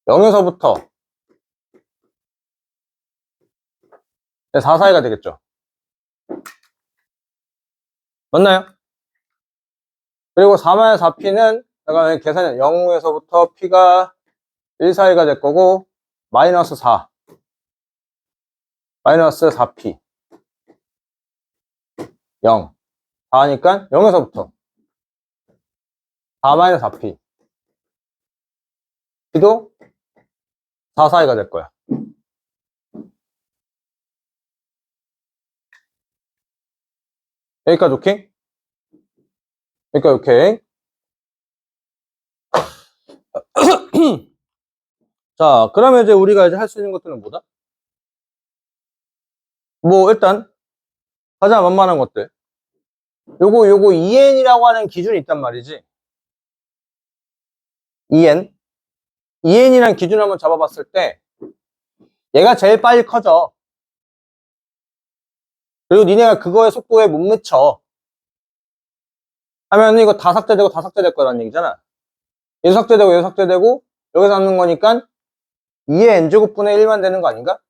(0에서부터) 4 사이가 되겠죠. 맞나요? 그리고 4-4p는 내가 계산해 0에서부터 p가 1 사이가 될 거고 마이너스 4 마이너스 4p 0 4니까 0에서부터 4-4p p도 4 사이가 될 거야. 여기까지 오케이? 여기까지 오케이. 자, 그러면 이제 우리가 이제 할 수 있는 것들은 뭐다? 뭐 일단 가장 만만한 것들 요거 2n이라고 하는 기준이 있단 말이지. 2n이란 기준을 한번 잡아봤을 때 얘가 제일 빨리 커져. 그리고 니네가 그거의 속도에 못 미쳐 하면 이거 다 삭제되고 다 삭제될 거라는 얘기잖아. 얘도 삭제되고 얘도 삭제되고 여기서 남는 거니까 2의 n제곱분의 1만 되는 거 아닌가?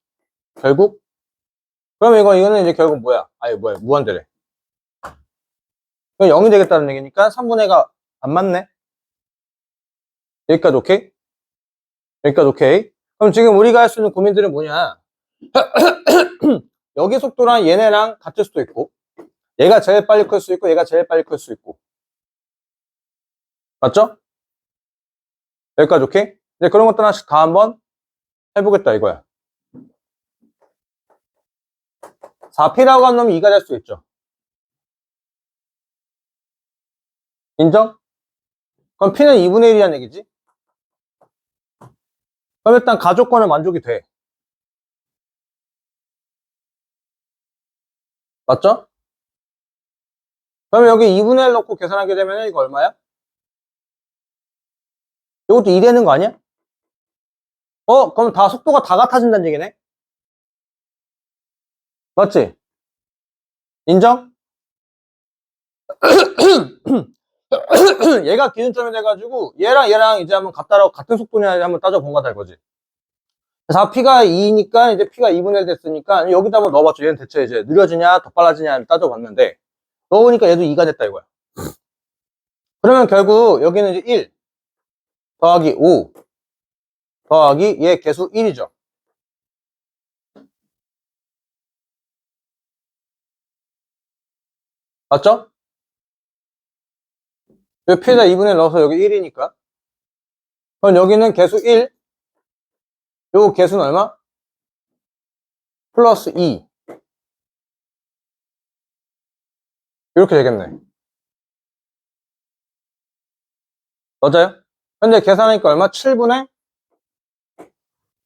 결국? 그럼 이거는 이제 결국 뭐야? 아니 뭐야 무한대래. 0이 되겠다는 얘기니까 3분의 1가 안 맞네. 여기까지 오케이? 여기까지 오케이? 그럼 지금 우리가 할 수 있는 고민들은 뭐냐? 여기 속도랑 얘네랑 같을 수도 있고 얘가 제일 빨리 클 수 있고 얘가 제일 빨리 클 수 있고 맞죠? 여기까지 오케이? 이제 그런 것들 하나씩 다 한번 해보겠다 이거야. 4p라고 하는 놈이 2가 될 수 있죠. 인정? 그럼 p는 2분의 1이라는 얘기지. 그럼 일단 가조건은 만족이 돼. 맞죠? 그러면 여기 2분의 1 넣고 계산하게 되면 이거 얼마야? 이것도 2 되는 거 아니야? 그럼 다 속도가 다 같아진다는 얘기네? 맞지? 인정? 얘가 기준점이 돼가지고 얘랑 이제 한번 같은 속도냐 한번 따져본 거다 이거지. 4p가 2니까 이제 p가 2분의 1 됐으니까 여기다 한번 넣어봤죠. 얘는 대체 이제 느려지냐 더 빨라지냐 따져봤는데 넣으니까 얘도 2가 됐다 이거야. 그러면 결국 여기는 이제 1 더하기 5 더하기 얘 개수 1이죠. 맞죠? 여기 p에다 2분의 1 넣어서 여기 1이니까 그럼 여기는 개수 1 요거 개수는 얼마? 플러스 2 이렇게 되겠네. 맞아요? 근데 계산하니까 얼마? 7분의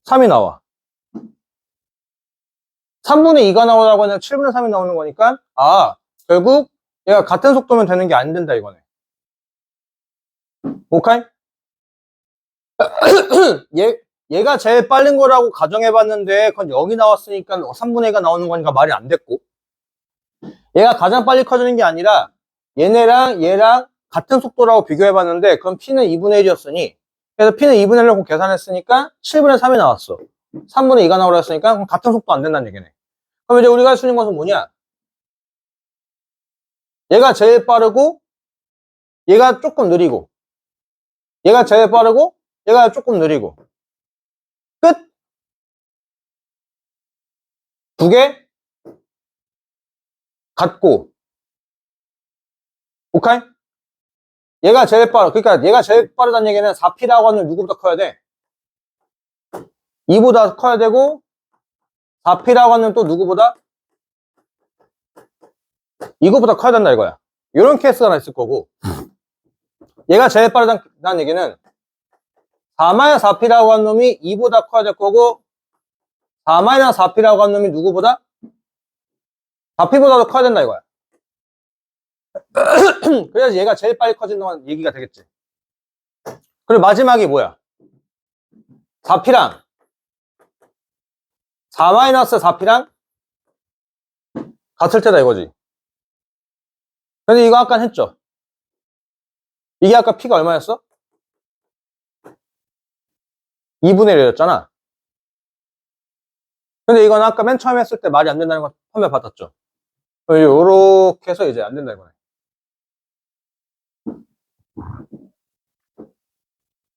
3이 나와. 3분의 2가 나오라고 하면 7분의 3이 나오는 거니까 결국 얘가 같은 속도면 되는 게 안 된다 이거네. 오케이? 얘가 제일 빠른 거라고 가정해봤는데 그건 여기 나왔으니까 3분의 2가 나오는 거니까 말이 안 됐고 얘가 가장 빨리 커지는 게 아니라 얘네랑 얘랑 같은 속도라고 비교해봤는데 그럼 P는 2분의 1이었으니 그래서 P는 2분의 1로 계산했으니까 7분의 3이 나왔어. 3분의 2가 나오라 했으니까 그럼 같은 속도 안 된다는 얘기네. 그럼 이제 우리가 할 수 있는 것은 뭐냐? 얘가 제일 빠르고 얘가 조금 느리고 얘가 제일 빠르고 얘가 조금 느리고 끝! 두 개 같고 오케이? 얘가 제일 빠르 그러니까 얘가 제일 빠르다는 얘기는 4P라고 하는 누구보다 커야 돼? 2보다 커야 되고 4P라고 하는 또 누구보다? 이거보다 커야 된다 이거야. 이런 케이스가 하나 있을 거고 얘가 제일 빠르다는 얘기는 4-4P라고 한 놈이 2보다 커야 될 거고 4-4P라고 한 놈이 누구보다? 4P보다도 커야 된다 이거야. 그래야지 얘가 제일 빨리 커진다는 얘기가 되겠지. 그리고 마지막이 뭐야? 4P랑 4-4P랑 같을 테다 이거지. 근데 이거 아까 했죠? 이게 아까 P가 얼마였어? 2분의 1이었잖아. 근데 이건 아까 맨 처음에 했을 때 말이 안 된다는 거 판매 받았죠. 요렇게 해서 이제 안 된다 이거네.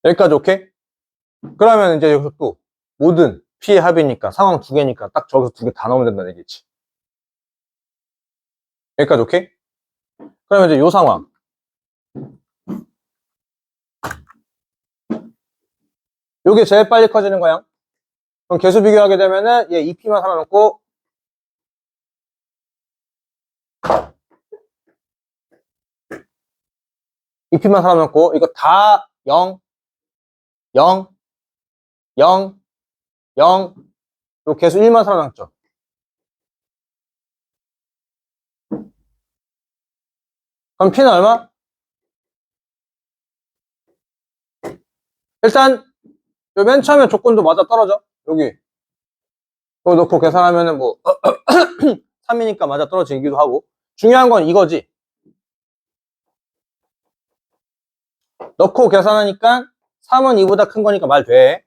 여기까지 오케이? 그러면 이제 여기서 또 모든 P의 합이니까 상황 두 개니까 딱 저기서 두 개 다 넣으면 된다는 얘기지. 여기까지 오케이? 그러면 이제 요 상황 요게 제일 빨리 커지는 거야. 그럼 개수 비교하게 되면은 얘 2P만 살아남고 이거 다 0, 0, 0, 0, 요 개수 1만 살아남죠. 그럼 P는 얼마? 일단 요 맨 처음에 조건도 맞아 떨어져. 여기 이거 넣고 계산하면은 뭐 3이니까 맞아 떨어지기도 하고 중요한 건 이거지. 넣고 계산하니까 3은 2보다 큰 거니까 말 돼.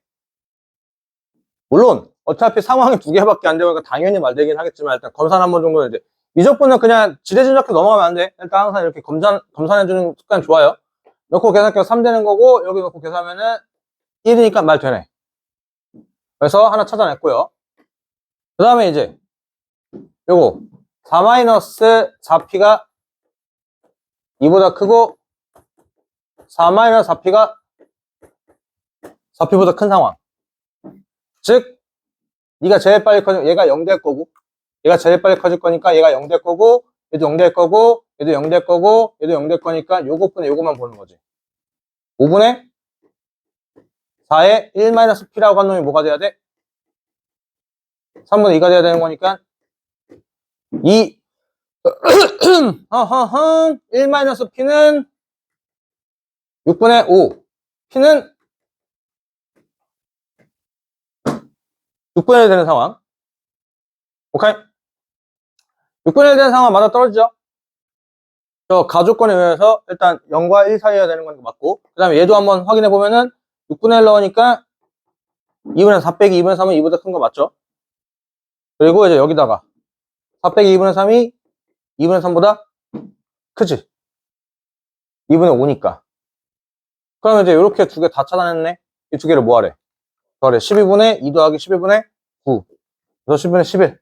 물론 어차피 상황이 두 개밖에 안 되니까 당연히 말 되긴 하겠지만 일단 검산 한 번 정도는 이제 미적분은 그냥 지레짐작해 넘어가면 안 돼. 일단 항상 이렇게 검산해주는 습관 좋아요. 넣고 계산하면 3 되는 거고 여기 넣고 계산하면은 1이니까 말 되네. 그래서 하나 찾아냈고요. 그 다음에 이제 요거 4-4P가 2보다 크고 4-4P가 4P보다 큰 상황. 즉 네가 제일 빨리 커져 얘가 0 될 거고 얘가 제일 빨리 커질 거니까 얘가 0 될 거고 얘도 0 될 거고 얘도 0 될 거고 얘도 0 될 거니까 요것분에 요것만 보는 거지. 5분의 4에 1-P라고 한 놈이 뭐가 돼야 돼? 3분의 2가 돼야 되는 거니까 2 1-P는 6분의 5 P는 6분의 1 되는 상황. 오케이? 6분의 1 되는 상황 맞아 떨어지죠? 저 가조건에 의해서 일단 0과 1 사이여야 되는 건 맞고 그 다음에 얘도 한번 확인해 보면은 6분의 1 넣으니까 2분의 4 빼기 2분의 3은 2보다 큰 거 맞죠? 그리고 이제 여기다가 4 빼기 2분의 3이 2분의 3보다 크지? 2분의 5니까 그러면 이제 이렇게 두 개 다 찾아냈네. 이 두 개를 뭐하래? 더하래. 12분의 2 더하기 11분의 9 그래서 10분의 11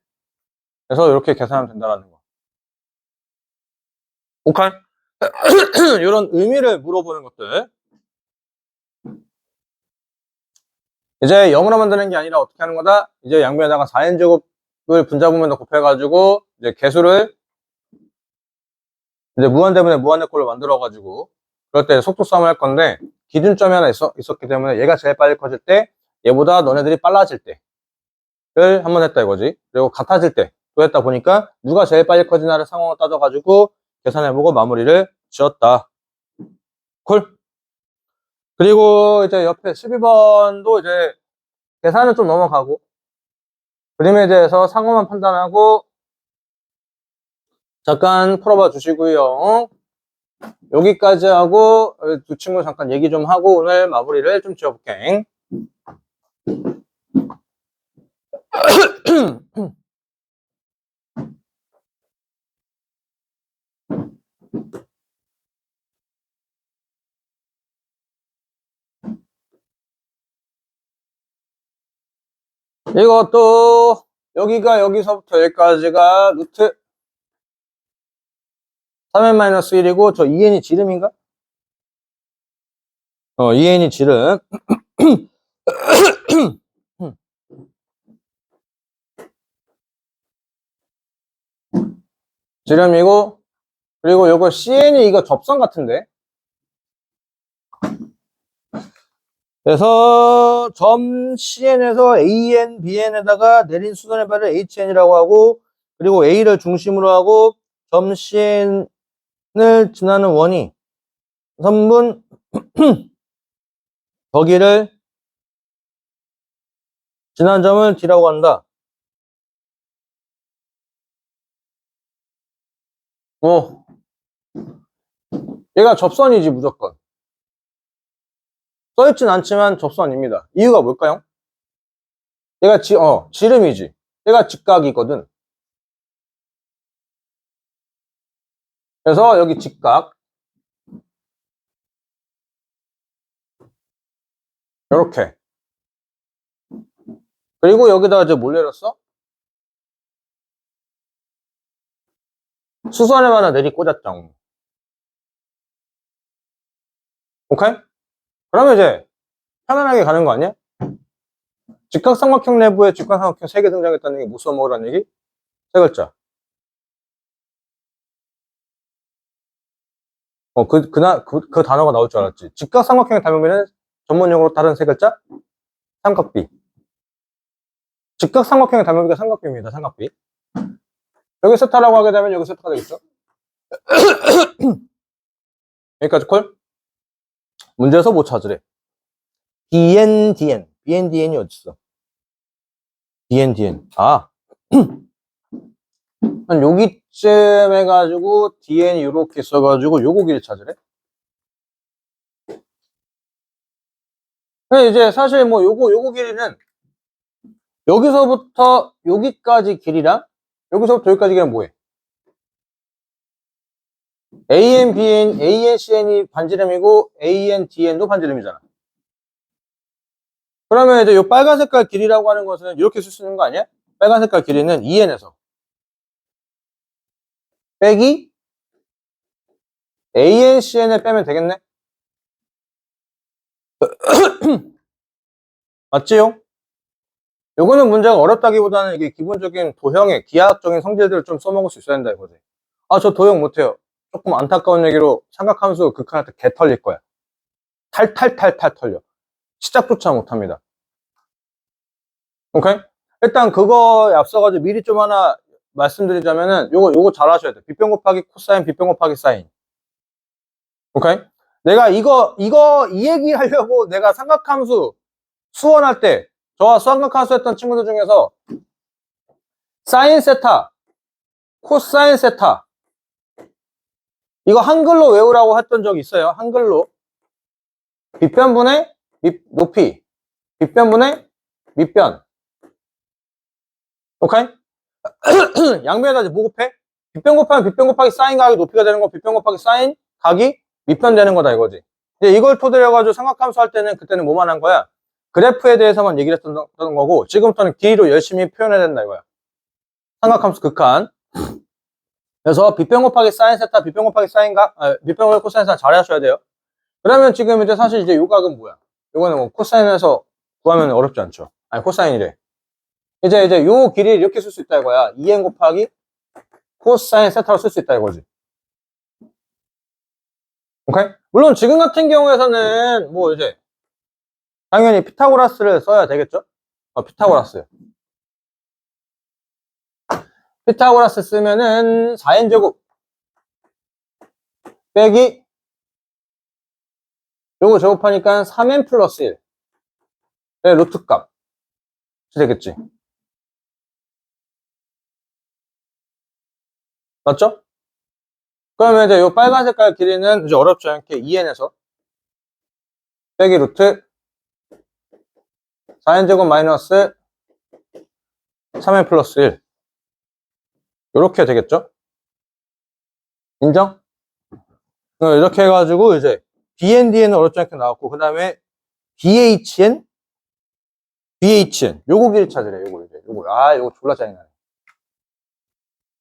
그래서 이렇게 계산하면 된다는 거. 오케이? 이런 의미를 물어보는 것들. 이제 0으로 만드는 게 아니라 어떻게 하는 거다? 이제 양변에다가 4n제곱을 분자분면도 곱해가지고 이제 개수를 이제 무한대분의 무한대꼴로 만들어가지고 그럴 때 속도 싸움을 할 건데 기준점이 하나 있었기 때문에 얘가 제일 빨리 커질 때 얘보다 너네들이 빨라질 때를 한번 했다 이거지. 그리고 같아질 때 또 했다 보니까 누가 제일 빨리 커지나를 상황을 따져가지고 계산해보고 마무리를 지었다. 콜. 그리고 이제 옆에 12번도 이제 계산은 좀 넘어가고 그림에 대해서 상호만 판단하고 잠깐 풀어봐 주시고요. 여기까지 하고 두 친구 잠깐 얘기 좀 하고 오늘 마무리를 좀 지어볼게. 이것도 여기가 여기서부터 여기까지가 루트 3n-1이고 저 2n이 지름인가? 2n이 지름. 지름이고 그리고 요거 CN이 이거 접선 같은데. 그래서 점 CN에서 AN, BN에다가 내린 수선의 발을 HN이라고 하고 그리고 A를 중심으로 하고 점 CN을 지나는 원이 선분 거기를 지난 점을 D라고 한다. 얘가 접선이지 무조건. 써있진 않지만 접선입니다. 이유가 뭘까요? 얘가 지름이지. 얘가 직각이거든. 그래서 여기 직각. 요렇게. 그리고 여기다가 이제 뭘 내렸어? 수선을 하나 내리 꽂았죠. 오케이? 그러면 이제 편안하게 가는 거 아니야? 직각삼각형 내부에 직각삼각형 3개 등장했다는 게 못 써먹으라는 얘기? 세 글자. 그 단어가 나올 줄 알았지. 직각삼각형의 단면에는 전문용어로 다른 세 글자? 삼각비. 직각삼각형의 단면비가 삼각비입니다. 삼각비. 여기 세타라고 하게 되면 여기 세타가 되겠죠? 여기까지 콜? 문제에서 못 찾으래. BNDN. BNDN이 어딨어? BNDN. 한 여기쯤 해가지고 DN이 이렇게 써가지고 요거 길이 찾으래? 근데 이제 사실 뭐 요거 길이는 여기서부터 여기까지 길이랑 여기서부터 여기까지 길이는 뭐해? AN, BN, AN, CN이 반지름이고 AN, DN도 반지름이잖아. 그러면 이제 요 빨간 색깔 길이라고 하는 것은 이렇게 쓸 수 있는 거 아니야? 빨간 색깔 길이는 2n에서 빼기 AN, CN을 빼면 되겠네? 맞지요? 요거는 문제가 어렵다기보다는 이게 기본적인 도형의 기하학적인 성질들을 좀 써먹을 수 있어야 된다 이거지. 저 도형 못해요. 조금 안타까운 얘기로 삼각함수 극한할 때 개 털릴 거야. 탈탈탈탈 털려. 시작조차 못합니다. 오케이? 일단 그거에 앞서가지고 미리 좀 하나 말씀드리자면은 요거 잘 하셔야 돼. 빗변 곱하기 코사인, 빗변 곱하기 사인. 오케이? 내가 이 얘기 하려고 내가 삼각함수 수원할 때 저와 삼각함수 했던 친구들 중에서 사인 세타, 코사인 세타 이거 한글로 외우라고 했던 적이 있어요. 한글로. 빗변분의 높이, 빗변분의 밑변. 오케이? 양변에다 이제 뭐 곱해? 빗변 곱하면 빗변 곱하기 사인 각이 높이가 되는 거, 빗변 곱하기 사인 각이 밑변 되는 거다 이거지. 이제 이걸 토대로 해가지고 삼각함수 할 때는 그때는 뭐만 한 거야? 그래프에 대해서만 얘기를 했던 거고 지금부터는 길이로 열심히 표현해야 된다 이거야. 삼각함수 극한. 그래서 빗변 곱하기 사인 세타, 빗변 곱하기 사인 각, 빗변 곱하기 코사인 세타 잘 하셔야 돼요. 그러면 지금 이제 사실 이제 요 각은 뭐야? 요거는 뭐 코사인에서 구하면 어렵지 않죠. 아니 코사인이래. 이제 요 길이 이렇게 쓸 수 있다 이거야. 2n 곱하기 코사인 세타로 쓸 수 있다 이거지. 오케이? 물론 지금 같은 경우에서는 뭐 이제 당연히 피타고라스를 써야 되겠죠? 피타고라스. 피타고라스 쓰면은 4n제곱 빼기 요거 제곱하니까 3n 플러스 1의 루트 값이 되겠지. 맞죠? 그러면 이제 요 빨간 색깔 길이는 이제 어렵지 않게 2n에서 빼기 루트 4n제곱 마이너스 3n 플러스 1 요렇게 되겠죠? 인정? 이렇게 해가지고 이제 BNDN은 어렵지 않게 나왔고 그 다음에 BHN? BHN 요거 길이 찾으래. 요거 졸라 짜증나네.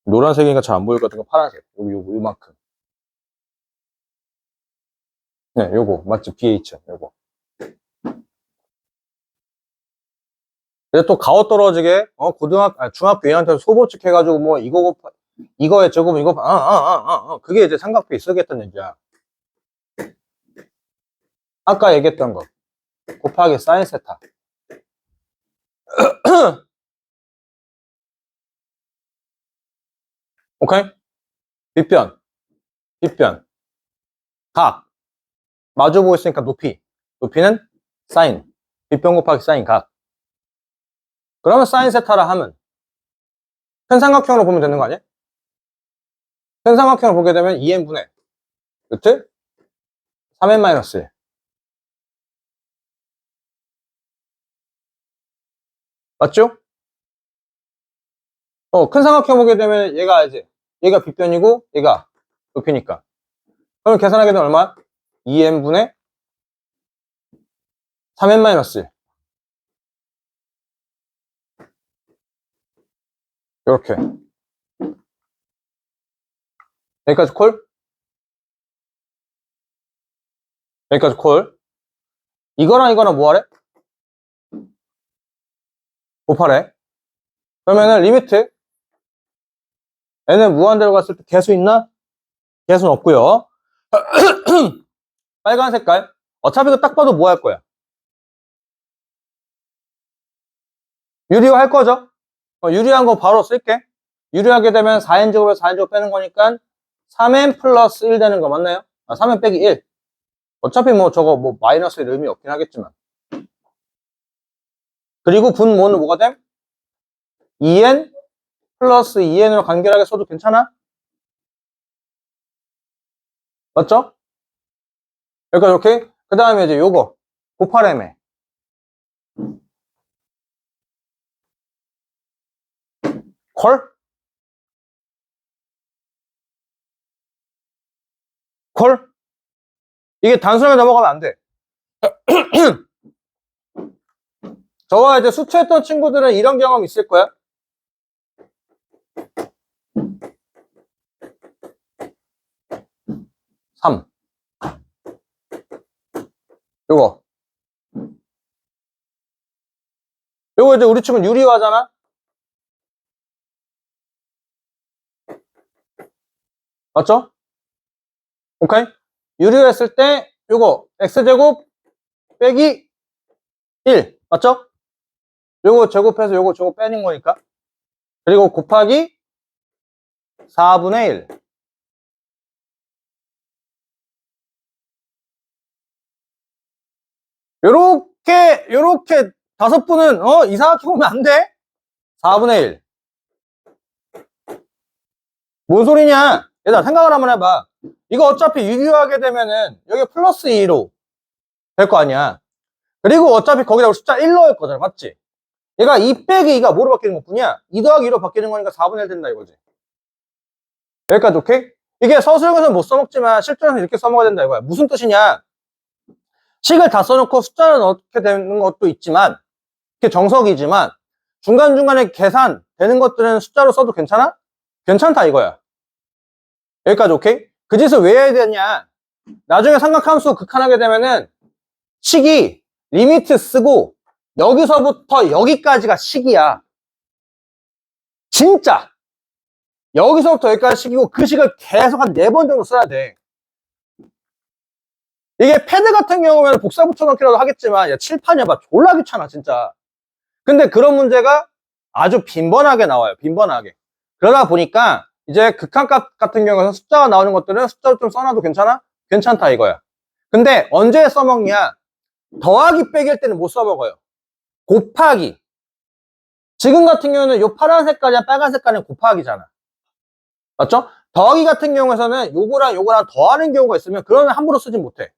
노란색이니까 잘 안 보일 것 같은 거 파란색. 요만큼. 네, 요거 맞지? BHN 요거. 이제 또 가오 떨어지게 중학교 2학년 때 소보측 해가지고 뭐 이거에 저거 그게 이제 삼각표에 쓰겠다는 얘기야. 아까 얘기했던 거 곱하기 사인 세타. 오케이? 빗변 각 마주보고 있으니까 높이는 사인 빗변 곱하기 사인 각. 그러면 사인 세타라 하면 큰 삼각형으로 보면 되는 거 아니야? 큰 삼각형을 보게 되면 2n분의 루트 3n-1 맞죠? 큰 삼각형 보게 되면 얘가 빗변이고 얘가 높이니까. 그럼 계산하게 되면 얼마? 2n분의 3n-1 이렇게. 여기까지 콜? 여기까지 콜. 이거랑 뭐하래? 곱하래. 그러면은 리미트 n은 무한대로 갔을 때 개수 있나? 개수는 없고요. 빨간 색깔. 어차피 이거 딱 봐도 뭐 할 거야? 유리화 할 거죠? 유리한 거 바로 쓸게. 유리하게 되면 4n제곱에서 4n제곱 빼는 거니까 3n 플러스 1 되는 거 맞나요? 3n 빼기 1. 어차피 저거 마이너스 의미 없긴 하겠지만. 그리고 분모는 뭐가 됨? 2n 플러스 2n으로 간결하게 써도 괜찮아? 맞죠? 여기까지 오케이? 그 다음에 이제 요거 곱하래매 콜? 콜? 이게 단순하게 넘어가면 안 돼. 저와 이제 수초했던 친구들은 이런 경험 있을 거야. 요거 이제 우리 친구 유리화잖아? 맞죠? 오케이? 유리화했을 때 요거 x제곱 빼기 1 맞죠? 요거 제곱해서 요거 저거 빼는 거니까. 그리고 곱하기 4분의 1 요렇게 5분은 이상하게 보면 안 돼? 4분의 1 뭔 소리냐? 얘들아 생각을 한번 해봐. 이거 어차피 유리화하게 되면은 여기 플러스 2로 될 거 아니야. 그리고 어차피 거기다 숫자 1 넣을 거잖아. 맞지? 얘가 2 빼기 2가 뭐로 바뀌는 것 뿐이야? 2 더하기 2로 바뀌는 거니까 4분의 1 된다 이거지. 여기까지 오케이? 이게 서술형에서는 못 써먹지만 실전에서 이렇게 써먹어야 된다 이거야. 무슨 뜻이냐? 식을 다 써놓고 숫자를 넣게 되는 것도 있지만 그게 정석이지만 중간중간에 계산되는 것들은 숫자로 써도 괜찮아? 괜찮다 이거야. 여기까지 오케이? 그 짓을 왜 해야 되냐? 나중에 삼각함수 극한하게 되면은 식이 리미트 쓰고 여기서부터 여기까지가 식이야. 진짜 여기서부터 여기까지 식이고 그 식을 계속 한 4번 정도 써야 돼. 이게 패드 같은 경우에는 복사 붙여넣기라도 하겠지만 야 칠판이 봐 졸라 귀찮아 진짜. 근데 그런 문제가 아주 빈번하게 나와요. 빈번하게. 그러다 보니까 이제 극한값 같은 경우에는 숫자가 나오는 것들은 숫자로 좀 써놔도 괜찮아? 괜찮다 이거야. 근데 언제 써먹냐? 더하기 빼기일 때는 못 써먹어요. 곱하기. 지금 같은 경우는 요 파란 색깔이랑 빨간 색깔은 곱하기잖아. 맞죠? 더하기 같은 경우에서는 요거랑 요거랑 더하는 경우가 있으면 그러면 함부로 쓰진 못해.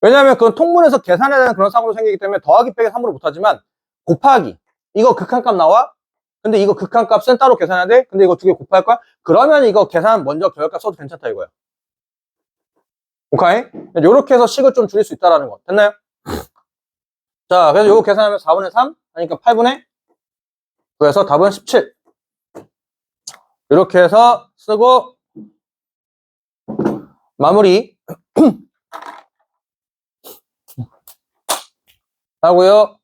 왜냐하면 그건 통문에서 계산해야 되는 그런 상황으로 생기기 때문에 더하기 빼기 함부로 못하지만 곱하기 이거 극한값 나와? 근데 이거 극한값은 따로 계산해야 돼? 근데 이거 두 개 곱할 거야? 그러면 이거 계산 먼저 결합값 써도 괜찮다 이거야. 오케이? 요렇게 해서 식을 좀 줄일 수 있다라는 거. 됐나요? 자, 그래서 요거 계산하면 4분의 3 하니까 8분의 9에서 답은 17. 이렇게 해서 쓰고 마무리 하고요.